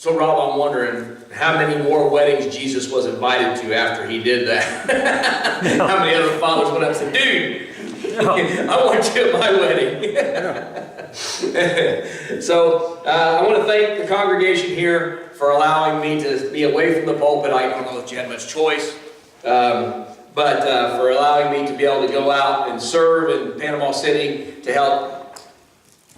So Rob, I'm wondering how many more weddings Jesus was invited to after he did that. How many other fathers went up and said, dude, I want you at my wedding. So I want to thank the congregation here for allowing me to be away from the pulpit. I don't know if you had much choice, but for allowing me to be able to go out and serve in Panama City to help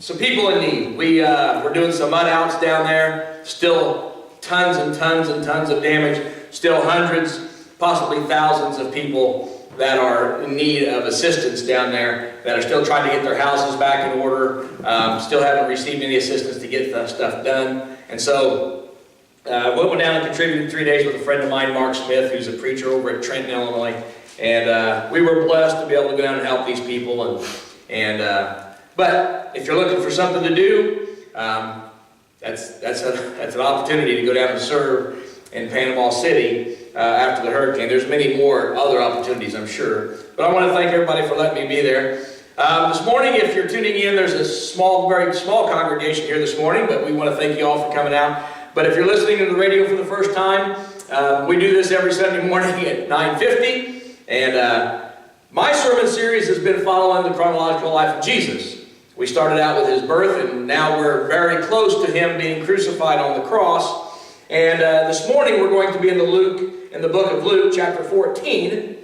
some people in need. We're doing some mud outs down there. Still tons and tons and tons of damage. Still hundreds, possibly thousands of people that are in need of assistance down there, that are still trying to get their houses back in order, still haven't received any assistance to get that stuff done. And so we went down and contributed 3 days with a friend of mine, Mark Smith, who's a preacher over at Trenton, Illinois. And we were blessed to be able to go down and help these people. But if you're looking for something to do, that's an opportunity to go down and serve in Panama City after the hurricane. There's many more other opportunities, I'm sure. But I want to thank everybody for letting me be there. This morning, if you're tuning in, there's a very small congregation here this morning, but we want to thank you all for coming out. But if you're listening to the radio for the first time, we do this every Sunday morning at 9:50. And my sermon series has been following the chronological life of Jesus. We started out with his birth, and now we're very close to him being crucified on the cross. And this morning we're going to be in the book of Luke, chapter 14.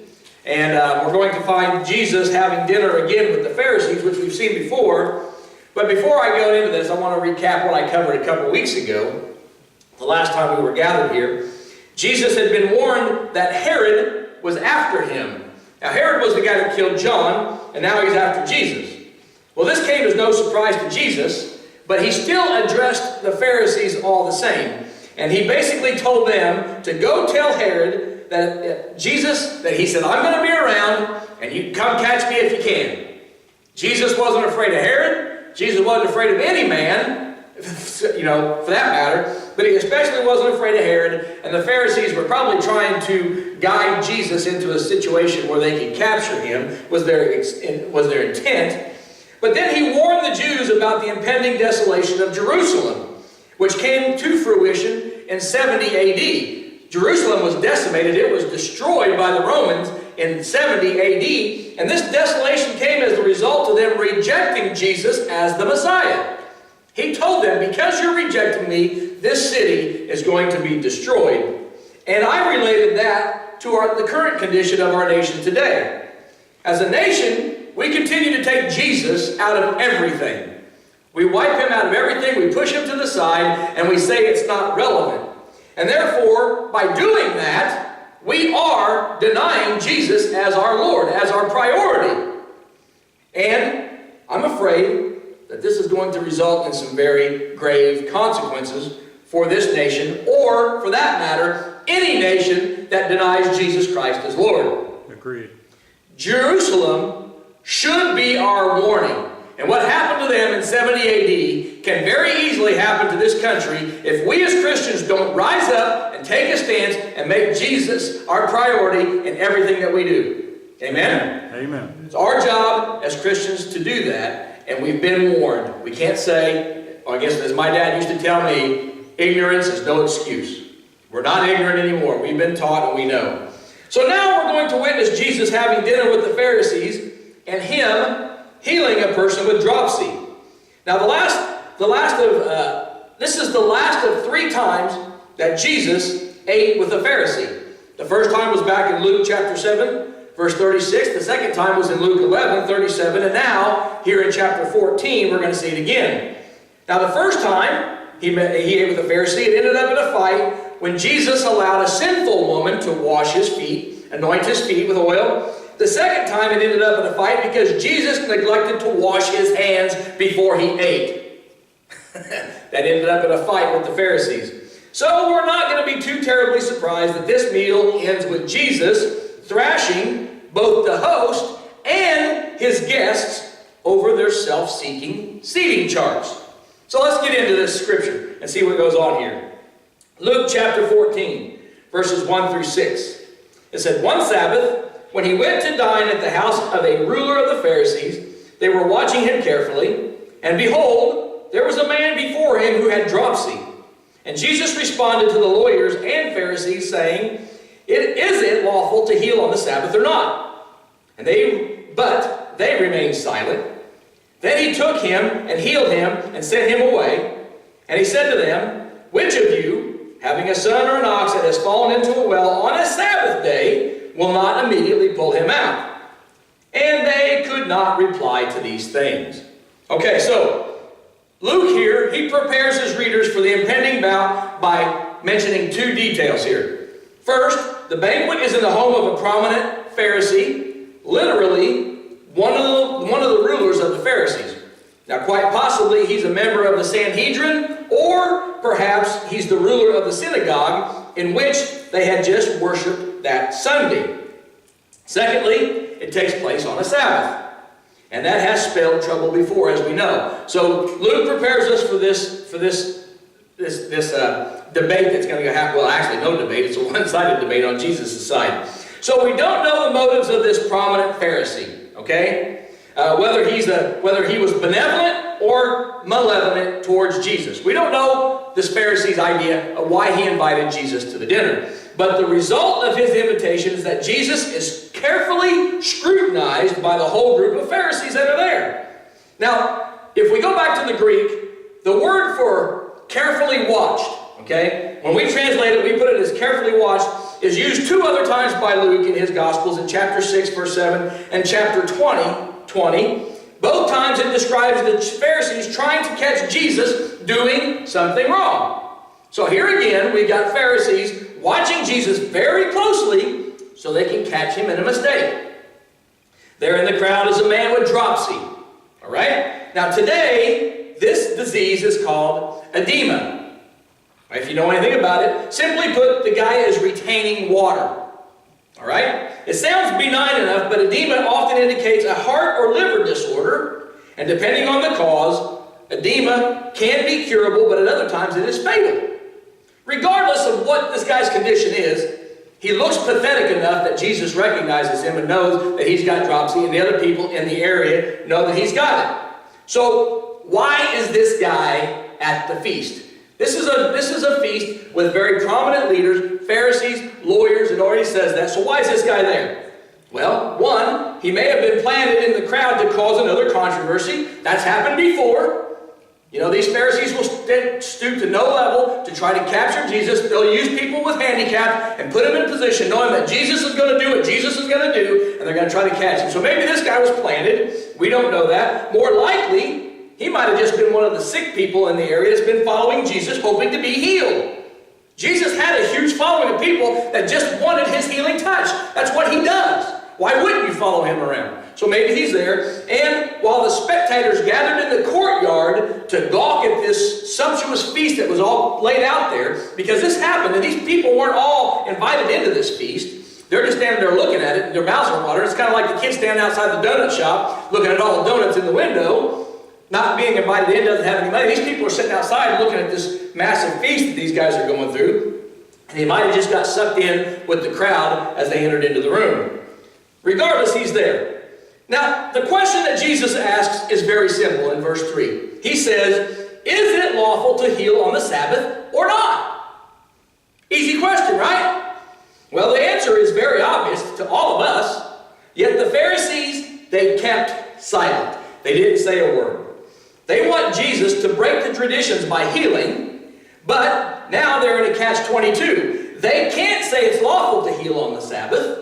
And we're going to find Jesus having dinner again with the Pharisees, which we've seen before. But before I go into this, I want to recap what I covered a couple weeks ago, the last time we were gathered here. Jesus had been warned that Herod was after him. Now Herod was the guy that killed John, and now he's after Jesus. Well, this came as no surprise to Jesus, but he still addressed the Pharisees all the same. And he basically told them to go tell Herod that he said, I'm going to be around, and you come catch me if you can. Jesus wasn't afraid of Herod. Jesus wasn't afraid of any man, for that matter. But he especially wasn't afraid of Herod. And the Pharisees were probably trying to guide Jesus into a situation where they could capture him, was their intent. But then he warned the Jews about the impending desolation of Jerusalem, which came to fruition in 70 AD. Jerusalem was decimated. It was destroyed by the Romans in 70 AD. And this desolation came as the result of them rejecting Jesus as the Messiah. He told them, because you're rejecting me, this city is going to be destroyed. And I related that to the current condition of our nation today. As a nation, we continue to take Jesus out of everything. We wipe him out of everything, we push him to the side, and we say it's not relevant. And therefore, by doing that, we are denying Jesus as our Lord, as our priority. And I'm afraid that this is going to result in some very grave consequences for this nation, or, for that matter, any nation that denies Jesus Christ as Lord. Agreed. Jerusalem should be our warning. And what happened to them in 70 AD can very easily happen to this country if we as Christians don't rise up and take a stance and make Jesus our priority in everything that we do. Amen? Amen. It's our job as Christians to do that, and we've been warned. We can't say, I guess as my dad used to tell me, ignorance is no excuse. We're not ignorant anymore. We've been taught and we know. So now we're going to witness Jesus having dinner with the Pharisees and him healing a person with dropsy. Now this is the last of 3 times that Jesus ate with a Pharisee. The first time was back in Luke chapter 7, verse 36. The second time was in Luke 11, 37. And now, here in chapter 14, we're going to see it again. Now the first time he ate with a Pharisee, it ended up in a fight when Jesus allowed a sinful woman to wash his feet, anoint his feet with oil. The second time it ended up in a fight because Jesus neglected to wash his hands before he ate. That ended up in a fight with the Pharisees. So we're not going to be too terribly surprised that this meal ends with Jesus thrashing both the host and his guests over their self-seeking seating charts. So let's get into this scripture and see what goes on here. Luke chapter 14, verses 1 through 6. It said, one Sabbath, when he went to dine at the house of a ruler of the Pharisees, they were watching him carefully, and behold, there was a man before him who had dropsy. And Jesus responded to the lawyers and Pharisees, saying, Is it lawful to heal on the Sabbath or not? But they remained silent. Then he took him and healed him and sent him away. And he said to them, Which of you, having a son or an ox that has fallen into a well on a Sabbath day, will not immediately pull him out? And they could not reply to these things. Okay, so Luke here, he prepares his readers for the impending bout by mentioning two details here. First, the banquet is in the home of a prominent Pharisee, literally one of the rulers of the Pharisees. Now, quite possibly, he's a member of the Sanhedrin, or perhaps he's the ruler of the synagogue in which they had just worshipped that Sunday. Secondly, it takes place on a Sabbath. And that has spelled trouble before, as we know. So Luke prepares us for this debate that's going to happen. Well, actually, no debate. It's a one-sided debate on Jesus' side. So we don't know the motives of this prominent Pharisee. Okay, whether he was benevolent or malevolent towards Jesus. We don't know this Pharisee's idea of why he invited Jesus to the dinner. But the result of his invitation is that Jesus is carefully scrutinized by the whole group of Pharisees that are there. Now, if we go back to the Greek, the word for carefully watched, okay, when we translate it, we put it as carefully watched, is used two other times by Luke in his Gospels, in chapter 6, verse 7, and chapter 20. Both times it describes the Pharisees trying to catch Jesus doing something wrong. So here again, we've got Pharisees watching Jesus very closely so they can catch him in a mistake. There in the crowd is a man with dropsy. All right? Now today, this disease is called edema. If you know anything about it, simply put, the guy is retaining water. All right? It sounds benign enough, but edema often indicates a heart or liver disorder, and depending on the cause, edema can be curable, but at other times it is fatal. Regardless of what this guy's condition is, he looks pathetic enough that Jesus recognizes him and knows that he's got dropsy, and the other people in the area know that he's got it. So why is this guy at the feast? This is a feast with very prominent leaders, Pharisees, lawyers. It already says that. So why is this guy there? Well, one, he may have been planted in the crowd to cause another controversy. That's happened before. You know, these Pharisees will stoop to no level to try to capture Jesus. They'll use people with handicap and put them in position, knowing that Jesus is going to do what Jesus is going to do, and they're going to try to catch him. So maybe this guy was planted. We don't know that. More likely, he might have just been one of the sick people in the area that's been following Jesus, hoping to be healed. Jesus had a huge following of people that just wanted his healing touch. That's what he does. Why wouldn't you follow him around? So maybe he's there, and while the spectators gathered in the courtyard to gawk at this sumptuous feast that was all laid out there, because this happened, and these people weren't all invited into this feast. They're just standing there looking at it, and their mouths are watering. It's kind of like the kids standing outside the donut shop, looking at all the donuts in the window, not being invited in, doesn't have any money. These people are sitting outside looking at this massive feast that these guys are going through, and they might have just got sucked in with the crowd as they entered into the room. Regardless, he's there. Now, the question that Jesus asks is very simple in verse 3. He says, Is it lawful to heal on the Sabbath or not? Easy question, right? Well, the answer is very obvious to all of us. Yet the Pharisees, they kept silent. They didn't say a word. They want Jesus to break the traditions by healing, but now they're in a catch-22. They can't say it's lawful to heal on the Sabbath.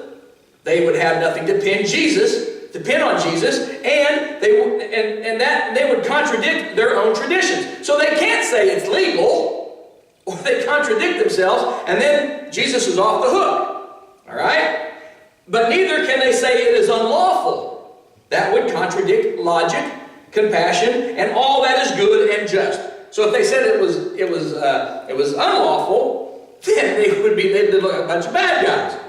They would have nothing to pin on Jesus, and they would contradict their own traditions. So they can't say it's legal, or they contradict themselves, and then Jesus is off the hook. All right? But neither can they say it is unlawful. That would contradict logic, compassion, and all that is good and just. So if they said it was unlawful, then they'd look like a bunch of bad guys.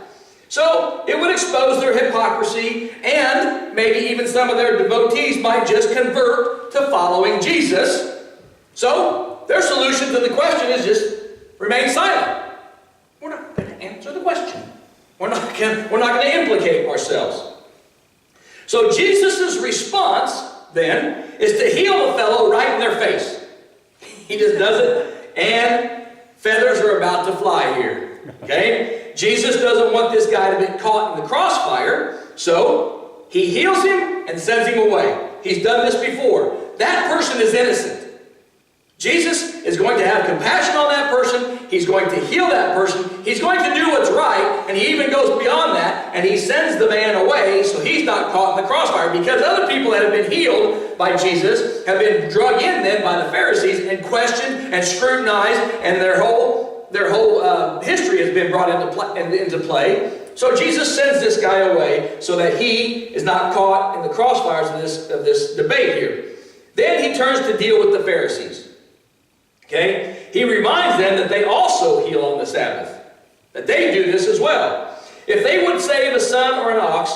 So it would expose their hypocrisy, and maybe even some of their devotees might just convert to following Jesus. So their solution to the question is just remain silent. We're not going to answer the question. We're not going to implicate ourselves. So Jesus' response then is to heal the fellow right in their face. He just does it, and Feathers are about to fly here. Okay? Jesus doesn't want this guy to be caught in the crossfire, so he heals him and sends him away. He's done this before. That person is innocent. Jesus is going to have compassion on that person. He's going to heal that person. He's going to do what's right, and he even goes beyond that, and he sends the man away so he's not caught in the crossfire, because other people that have been healed by Jesus have been drug in then by the Pharisees and questioned and scrutinized, and their whole history has been brought into play. So Jesus sends this guy away so that he is not caught in the crossfires of this debate here. Then he turns to deal with the Pharisees. Okay? He reminds them that they also heal on the Sabbath, that they do this as well. If they would save a son or an ox,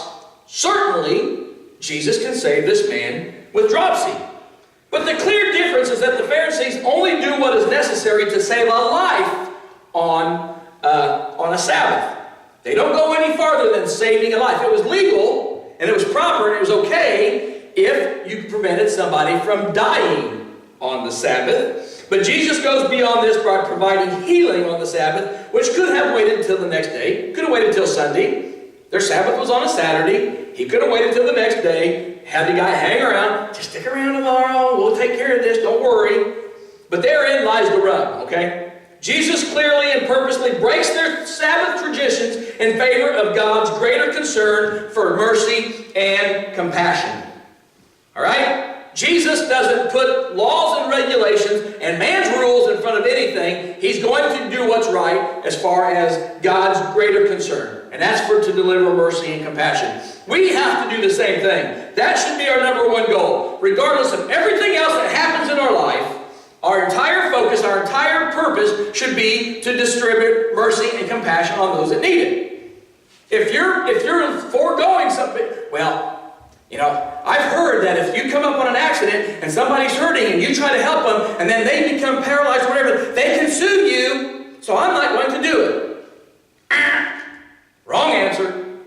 certainly Jesus can save this man with dropsy. But the clear difference is that the Pharisees only do what is necessary to save a life on a Sabbath. They don't go any farther than saving a life. It was legal, and it was proper, and it was okay if you prevented somebody from dying on the Sabbath. But Jesus goes beyond this by providing healing on the Sabbath, which could have waited until the next day, could have waited until Sunday. Their Sabbath was on a Saturday. He could have waited until the next day, had the guy hang around. Just stick around tomorrow. We'll take care of this. Don't worry. But therein lies the rub, okay? Jesus clearly and purposely breaks their Sabbath traditions in favor of God's greater concern for mercy and compassion. All right? Jesus doesn't put laws and regulations and man's rules in front of anything. He's going to do what's right as far as God's greater concern. And that's to deliver mercy and compassion. We have to do the same thing. That should be our number one goal. Regardless of everything else that happens in our life, our entire focus, our entire purpose should be to distribute mercy and compassion on those that need it. If you're foregoing something, well, you know, I've heard that if you come up on an accident and somebody's hurting and you try to help them and then they become paralyzed or whatever, they can sue you, so I'm not going to do it. Wrong answer.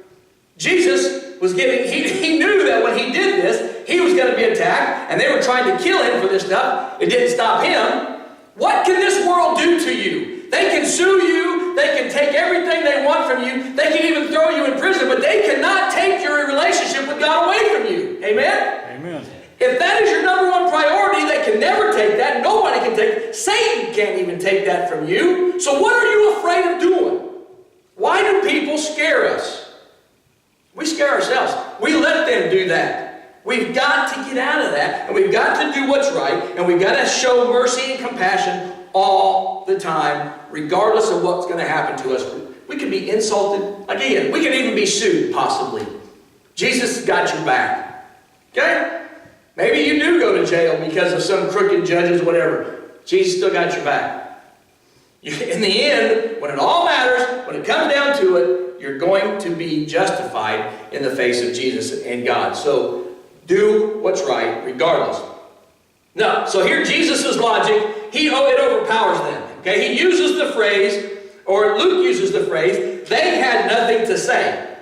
Jesus was he knew that when he did this, he was going to be attacked and they were trying to kill him for this stuff. It didn't stop him. What can this world do to you? They can sue you. They can take everything they want from you. They can even throw you in prison, but they cannot take your relationship with God away from you. Amen? Amen. If that is your number one priority, they can never take that. Nobody can take it. Satan can't even take that from you. So what are you afraid of doing? Why do people scare us? We scare ourselves. We let them do that. We've got to get out of that, and we've got to do what's right, and we've got to show mercy and compassion all the time, regardless of what's going to happen to us. We can be insulted. Again, we can even be sued, possibly. Jesus has got your back. Okay? Maybe you do go to jail because of some crooked judges, whatever. Jesus still got your back. In the end, when it all matters, when it comes down to it, you're going to be justified in the face of Jesus and God. So do what's right, regardless. No, so here Jesus' logic, it overpowers them. Okay, he uses the phrase, or Luke uses the phrase, they had nothing to say.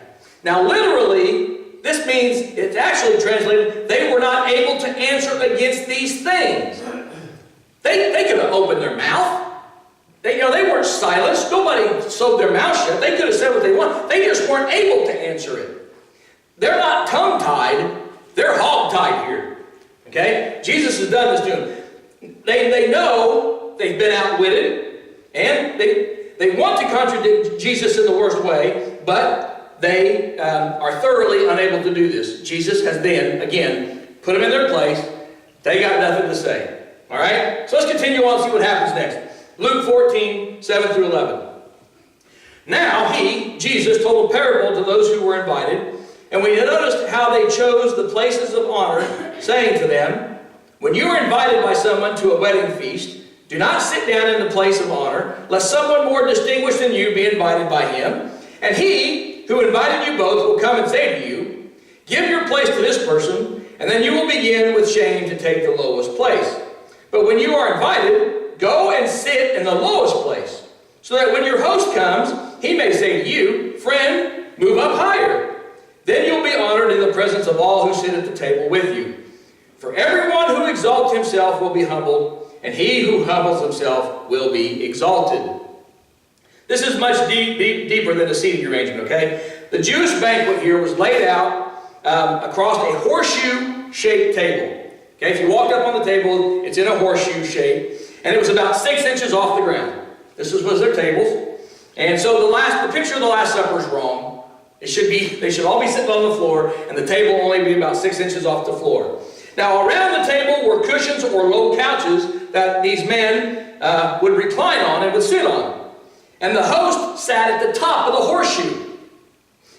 Now literally, this means, it's actually translated, they were not able to answer against these things. They could have opened their mouth. They weren't silenced. Nobody sewed their mouth shut. They could have said what they want. They just weren't able to answer it. They're not tongue-tied. They're hog-tied here. Okay? Jesus has done this to them. They know they've been outwitted, and they want to contradict Jesus in the worst way, but they are thoroughly unable to do this. Jesus has then, again, put them in their place. They got nothing to say. All right? So let's continue on and see what happens next. Luke 14, 7 through 11. Now he, Jesus, told a parable to those who were invited, and we noticed how they chose the places of honor, saying to them, when you are invited by someone to a wedding feast, do not sit down in the place of honor, lest someone more distinguished than you be invited by him. And he who invited you both will come and say to you, give your place to this person, and then you will begin with shame to take the lowest place. But when you are invited, go and sit in the lowest place, so that when your host comes, he may say to you, friend, move up higher. Then you'll be honored in the presence of all who sit at the table with you. For everyone who exalts himself will be humbled, and he who humbles himself will be exalted. This is much deeper than a seating arrangement, okay? The Jewish banquet here was laid out across a horseshoe-shaped table. Okay, if you walked up on the table, it's in a horseshoe shape, and it was about 6 inches off the ground. This was their tables. And so the picture of the Last Supper is wrong. They should all be sitting on the floor, and the table only be about 6 inches off the floor. Now, around the table were cushions or low couches that these men would recline on and would sit on. And the host sat at the top of the horseshoe.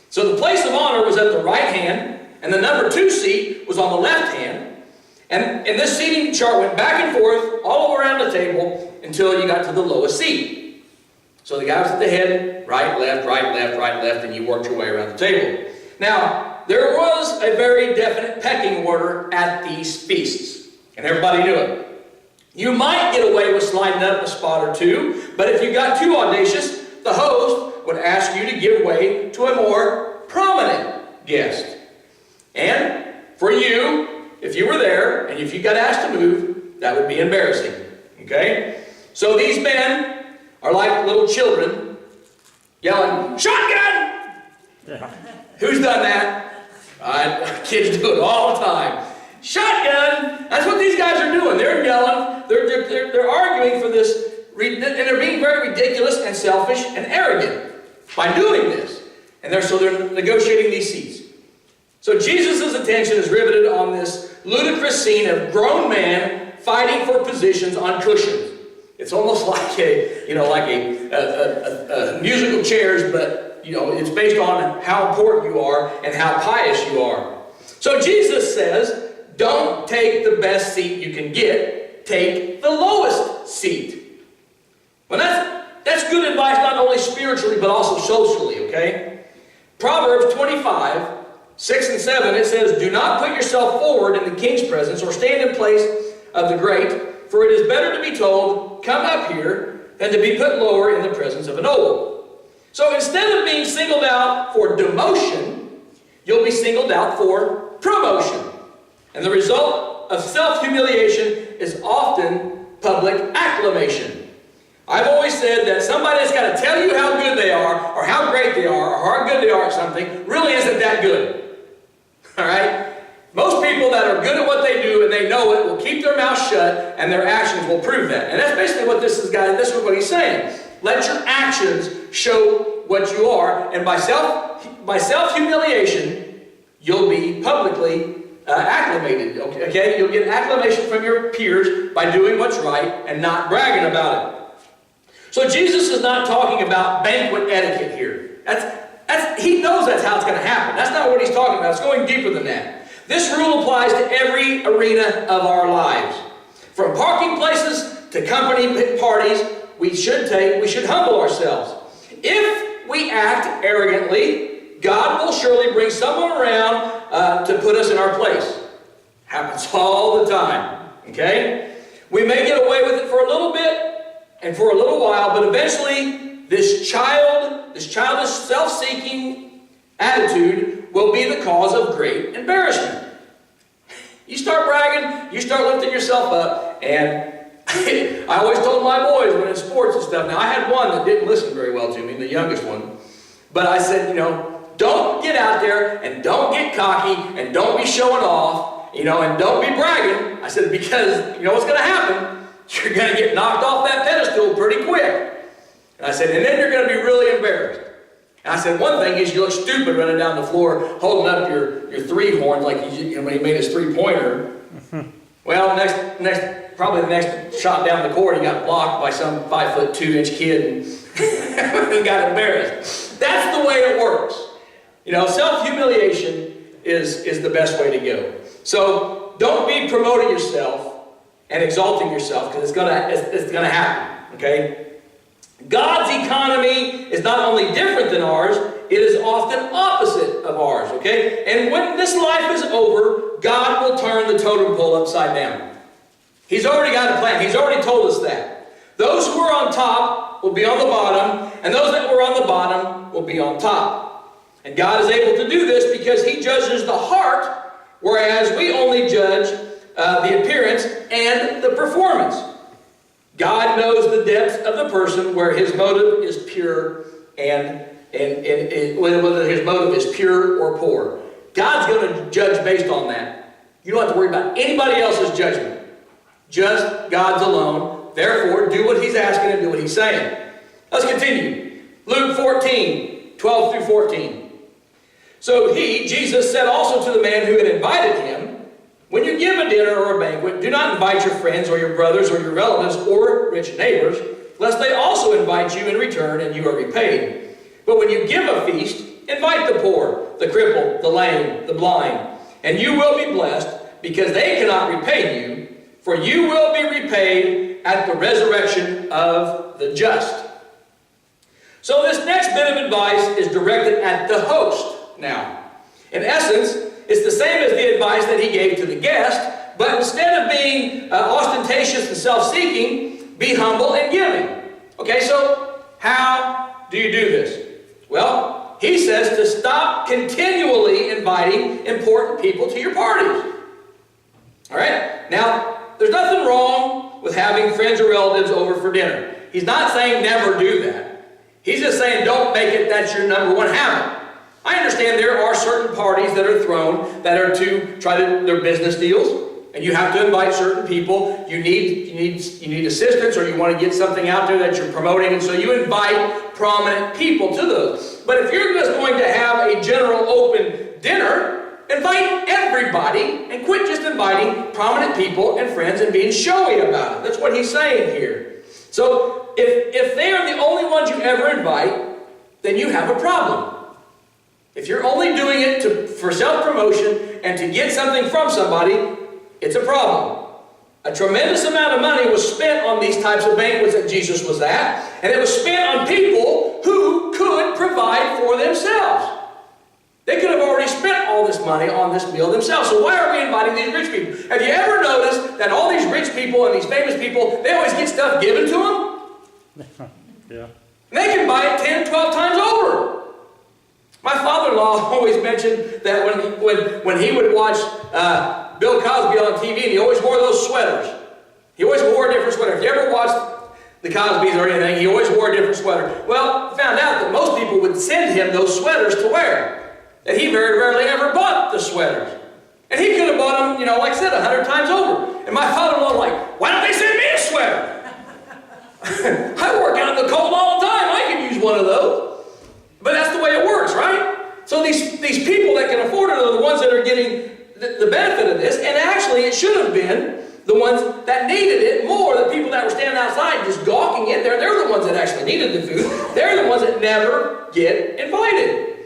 So the place of honor was at the right hand, and the number 2 seat was on the left hand. And this seating chart went back and forth all around the table until you got to the lowest seat. So the guy was at the head, right, left, right, left, right, left, and you worked your way around the table. Now, there was a very definite pecking order at these feasts, and everybody knew it. You might get away with sliding up a spot or two, but if you got too audacious, the host would ask you to give way to a more prominent guest. And for you, if you were there, and if you got asked to move, that would be embarrassing. Okay? So these men are like little children yelling, "Shotgun!" Yeah. Who's done that? Kids do it all the time. Shotgun! That's what these guys are doing. They're yelling. They're arguing for this, and they're being very ridiculous and selfish and arrogant by doing this. And they're negotiating these seats. So Jesus' attention is riveted on this ludicrous scene of grown men fighting for positions on cushions. It's almost like a musical chairs, but it's based on how important you are and how pious you are. So Jesus says, don't take the best seat you can get, take the lowest seat. Well, that's good advice not only spiritually but also socially, okay? Proverbs 25, 6 and 7, it says, "Do not put yourself forward in the king's presence or stand in place of the great, for it is better to be told, 'Come up here,' than to be put lower in the presence of a noble." So instead of being singled out for demotion, you'll be singled out for promotion. And the result of self-humiliation is often public acclamation. I've always said that somebody that's got to tell you how good they are, or how great they are, or how good they are at something, really isn't that good. All right? Most people that are good at what they do and they know it will keep their mouth shut, and their actions will prove that. And that's basically what this is what he's saying. Let your actions show what you are, and by self-humiliation, you'll be publicly acclimated. Okay? You'll get acclamation from your peers by doing what's right and not bragging about it. So Jesus is not talking about banquet etiquette here. He knows that's how it's going to happen. That's not what he's talking about. It's going deeper than that. This rule applies to every arena of our lives. From parking places to company parties, we should humble ourselves. If we act arrogantly, God will surely bring someone around to put us in our place. Happens all the time. Okay? We may get away with it for a little bit and for a little while, but eventually this childish, self-seeking attitude will be the cause of great embarrassment. You start bragging, you start lifting yourself up, and I always told my boys when in sports and stuff, now I had one that didn't listen very well to me, the youngest one, but I said, don't get out there and don't get cocky and don't be showing off, and don't be bragging. I said, because you know what's going to happen? You're going to get knocked off that pedestal pretty quick. And I said, and then you're going to be really embarrassed. And I said, one thing is you look stupid running down the floor holding up your 3 horns like when he made his 3-pointer. Well, probably the next shot down the court, he got blocked by some 5'2" kid and got embarrassed. That's the way it works. Self-humiliation is the best way to go. So don't be promoting yourself and exalting yourself, because it's gonna happen. Okay? God's economy is not only different than ours, it is often opposite of ours. Okay? And when this life is over, God will turn the totem pole upside down. He's already got a plan. He's already told us that. Those who are on top will be on the bottom, and those that were on the bottom will be on top. And God is able to do this because He judges the heart, whereas we only judge the appearance and the performance. God knows the depth of the person, where his motive is pure and whether his motive is pure or poor. God's going to judge based on that. You don't have to worry about anybody else's judgment. Just God's alone. Therefore, do what he's asking and do what he's saying. Let's continue. Luke 14, 12 through 14. So he, Jesus, said also to the man who had invited him, when you give a dinner or a banquet, do not invite your friends or your brothers or your relatives or rich neighbors, lest they also invite you in return and you are repaid. But when you give a feast, invite the poor, the crippled, the lame, the blind, and you will be blessed, because they cannot repay you, for you will be repaid at the resurrection of the just. So this next bit of advice is directed at the host now. In essence, it's the same as the advice that he gave to the guest, but instead of being ostentatious and self-seeking, be humble and giving. Okay, so how do you do this? Well, he says to stop continually inviting important people to your parties. All right? Now, there's nothing wrong with having friends or relatives over for dinner. He's not saying never do that. He's just saying don't make it that's your number one habit. I understand there are certain parties that are thrown that are to try to their business deals, and you have to invite certain people. You need assistance, or you want to get something out there that you're promoting, and so you invite prominent people to those. But if you're just going to have a general open dinner, invite everybody and quit just inviting prominent people and friends and being showy about it. That's what he's saying here. So if they are the only ones you ever invite, then you have a problem. If you're only doing it for self-promotion and to get something from somebody, it's a problem. A tremendous amount of money was spent on these types of banquets that Jesus was at, and it was spent on people who could provide for themselves. They could have already spent all this money on this meal themselves. So why are we inviting these rich people? Have you ever noticed that all these rich people and these famous people, they always get stuff given to them? Yeah. And they can buy it 10, 12 times over. My father-in-law always mentioned that when he would watch Bill Cosby on TV, and he always wore those sweaters. He always wore a different sweater. If you ever watched the Cosbys or anything, he always wore a different sweater. Well, found out that most people would send him those sweaters to wear. That he very rarely ever bought the sweaters. And he could have bought them, like I said, 100 times over. And my father-in-law was like, why don't they send me a sweater? I work out in the cold all the time. I can use one of those. But that's the way it works, right? So these people that can afford it are the ones that are getting the benefit of this. And actually, it should have been the ones that needed it more. The people that were standing outside just gawking it. They're the ones that actually needed the food. They're the ones that never get invited.